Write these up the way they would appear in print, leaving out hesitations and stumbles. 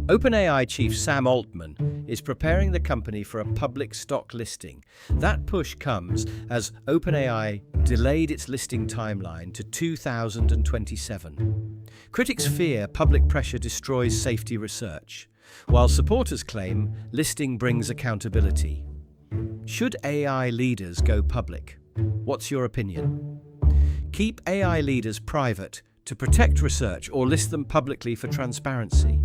OpenAI chief Sam Altman is preparing the company for a public stock listing. That push comes as OpenAI delayed its listing timeline to 2027. Critics fear public pressure destroys safety research, while supporters claim listing brings accountability. Should AI leaders go public? What's your opinion? Keep AI leaders private to protect research or list them publicly for transparency.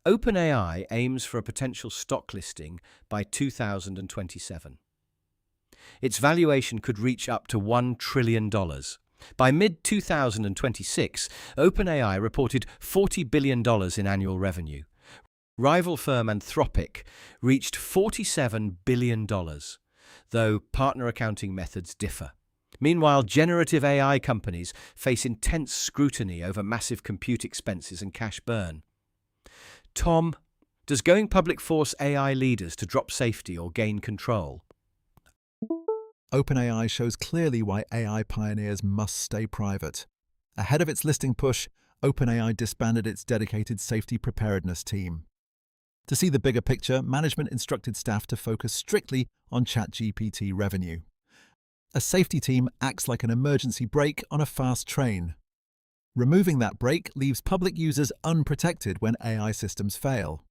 OpenAI aims for a potential stock listing by 2027. Its valuation could reach up to $1 trillion. By mid-2026, OpenAI reported $40 billion in annual revenue. Rival firm Anthropic reached $47 billion, though partner accounting methods differ. Meanwhile, generative AI companies face intense scrutiny over massive compute expenses and cash burn. Tom, does going public force AI leaders to drop safety or gain control? OpenAI shows clearly why AI pioneers must stay private. Ahead of its listing push, OpenAI disbanded its dedicated safety preparedness team. To see the bigger picture, management instructed staff to focus strictly on ChatGPT revenue. A safety team acts like an emergency brake on a fast train. Removing that brake leaves public users unprotected when AI systems fail.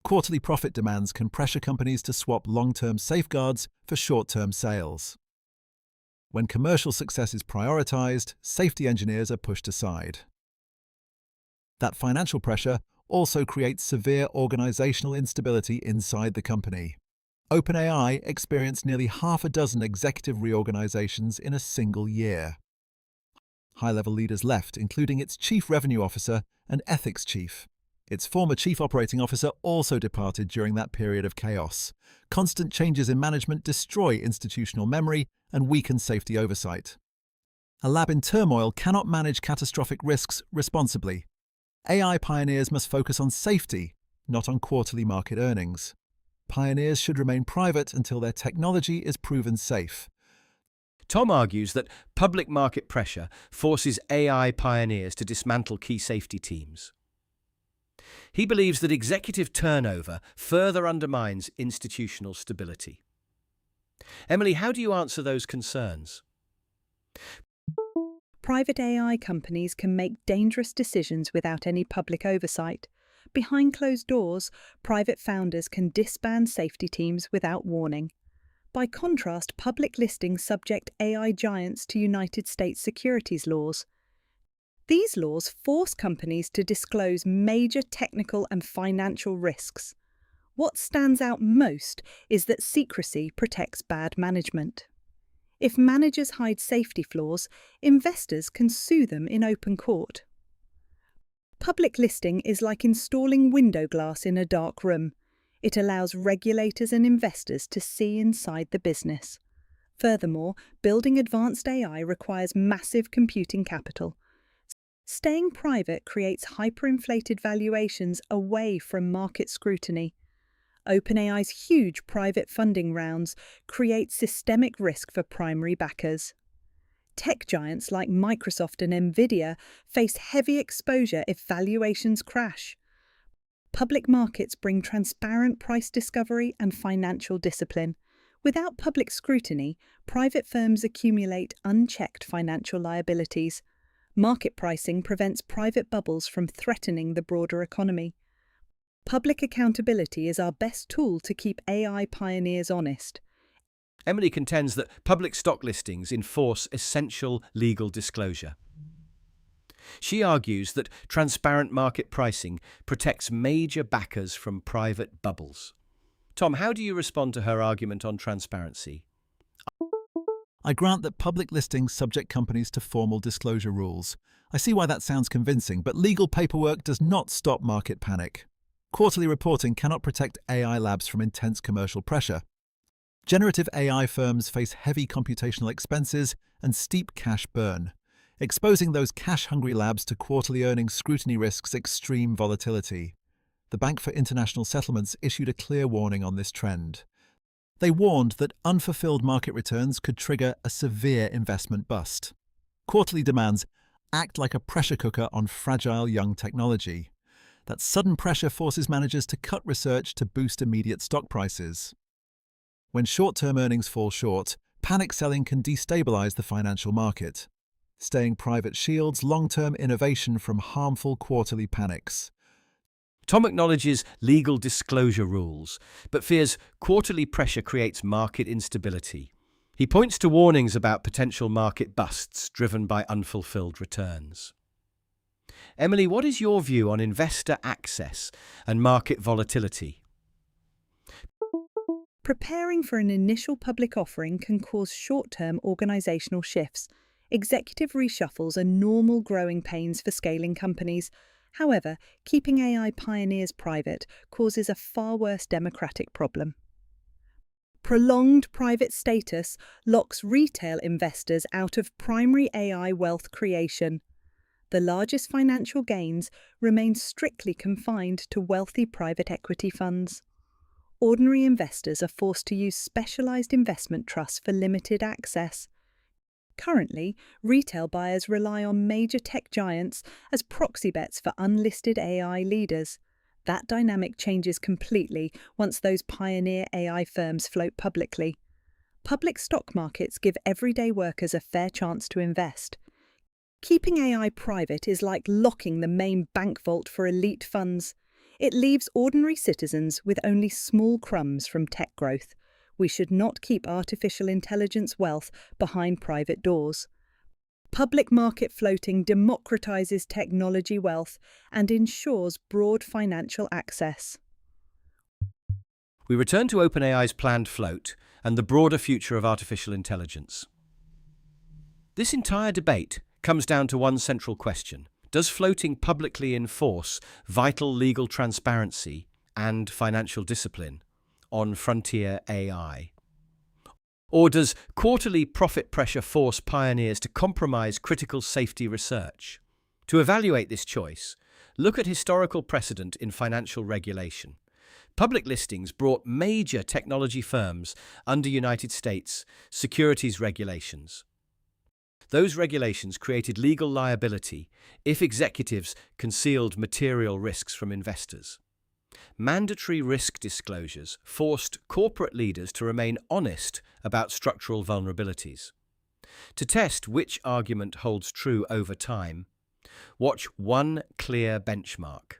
Quarterly profit demands can pressure companies to swap long-term safeguards for short-term sales. When commercial success is prioritized, safety engineers are pushed aside. That financial pressure also creates severe organizational instability inside the company. OpenAI experienced nearly half a dozen executive reorganizations in a single year. High-level leaders left, including its chief revenue officer and ethics chief. Its former chief operating officer also departed during that period of chaos. Constant changes in management destroy institutional memory and weaken safety oversight. A lab in turmoil cannot manage catastrophic risks responsibly. AI pioneers must focus on safety, not on quarterly market earnings. Pioneers should remain private until their technology is proven safe. Tom argues that public market pressure forces AI pioneers to dismantle key safety teams. He believes that executive turnover further undermines institutional stability. Emily, how do you answer those concerns? Private AI companies can make dangerous decisions without any public oversight. Behind closed doors, private founders can disband safety teams without warning. By contrast, public listings subject AI giants to United States securities laws. These laws force companies to disclose major technical and financial risks. What stands out most is that secrecy protects bad management. If managers hide safety flaws, investors can sue them in open court. Public listing is like installing window glass in a dark room. It allows regulators and investors to see inside the business. Furthermore, building advanced AI requires massive computing capital. Staying private creates hyperinflated valuations away from market scrutiny. OpenAI's huge private funding rounds create systemic risk for primary backers. Tech giants like Microsoft and Nvidia face heavy exposure if valuations crash. Public markets bring transparent price discovery and financial discipline. Without public scrutiny, private firms accumulate unchecked financial liabilities. Market pricing prevents private bubbles from threatening the broader economy. Public accountability is our best tool to keep AI pioneers honest. Emily contends that public stock listings enforce essential legal disclosure. She argues that transparent market pricing protects major backers from private bubbles. Tom, how do you respond to her argument on transparency? I grant that public listings subject companies to formal disclosure rules. I see why that sounds convincing, but legal paperwork does not stop market panic. Quarterly reporting cannot protect AI labs from intense commercial pressure. Generative AI firms face heavy computational expenses and steep cash burn. Exposing those cash-hungry labs to quarterly earnings scrutiny risks extreme volatility. The Bank for International Settlements issued a clear warning on this trend. They warned that unfulfilled market returns could trigger a severe investment bust. Quarterly demands act like a pressure cooker on fragile young technology. That sudden pressure forces managers to cut research to boost immediate stock prices. When short-term earnings fall short, panic selling can destabilize the financial market. Staying private shields long-term innovation from harmful quarterly panics. Tom acknowledges legal disclosure rules, but fears quarterly pressure creates market instability. He points to warnings about potential market busts driven by unfulfilled returns. Emily, what is your view on investor access and market volatility? Preparing for an initial public offering can cause short-term organisational shifts. Executive reshuffles are normal growing pains for scaling companies. However, keeping AI pioneers private causes a far worse democratic problem. Prolonged private status locks retail investors out of primary AI wealth creation. The largest financial gains remain strictly confined to wealthy private equity funds. Ordinary investors are forced to use specialised investment trusts for limited access. Currently, retail buyers rely on major tech giants as proxy bets for unlisted AI leaders. That dynamic changes completely once those pioneer AI firms float publicly. Public stock markets give everyday workers a fair chance to invest. Keeping AI private is like locking the main bank vault for elite funds. It leaves ordinary citizens with only small crumbs from tech growth. We should not keep artificial intelligence wealth behind private doors. Public market floating democratizes technology wealth and ensures broad financial access. We return to OpenAI's planned float and the broader future of artificial intelligence. This entire debate comes down to one central question. Does floating publicly enforce vital legal transparency and financial discipline on frontier AI? Or does quarterly profit pressure force pioneers to compromise critical safety research? To evaluate this choice, look at historical precedent in financial regulation. Public listings brought major technology firms under United States securities regulations. Those regulations created legal liability if executives concealed material risks from investors. Mandatory risk disclosures forced corporate leaders to remain honest about structural vulnerabilities. To test which argument holds true over time, watch one clear benchmark.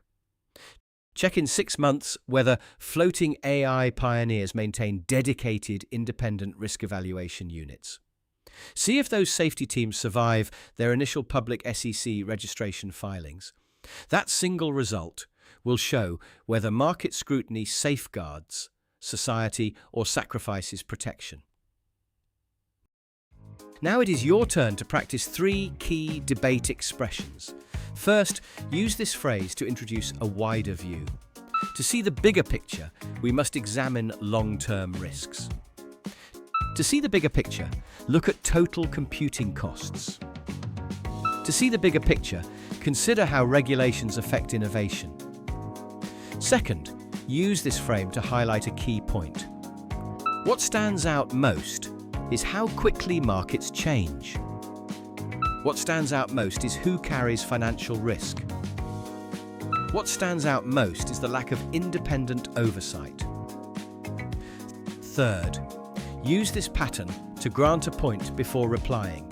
Check in 6 months whether floating AI pioneers maintain dedicated independent risk evaluation units. See if those safety teams survive their initial public SEC registration filings. That single result will show whether market scrutiny safeguards society or sacrifices protection. Now it is your turn to practice 3 key debate expressions. First, use this phrase to introduce a wider view. To see the bigger picture, we must examine long-term risks. To see the bigger picture, look at total computing costs. To see the bigger picture, consider how regulations affect innovation. Second, use this frame to highlight a key point. What stands out most is how quickly markets change. What stands out most is who carries financial risk. What stands out most is the lack of independent oversight. Third, use this pattern to grant a point before replying.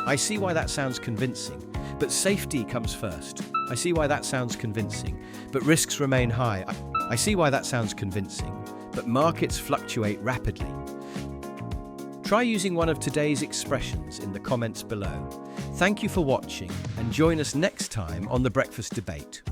I see why that sounds convincing, but safety comes first. I see why that sounds convincing, but risks remain high. I see why that sounds convincing, but markets fluctuate rapidly. Try using one of today's expressions in the comments below. Thank you for watching and join us next time on The Breakfast Debate.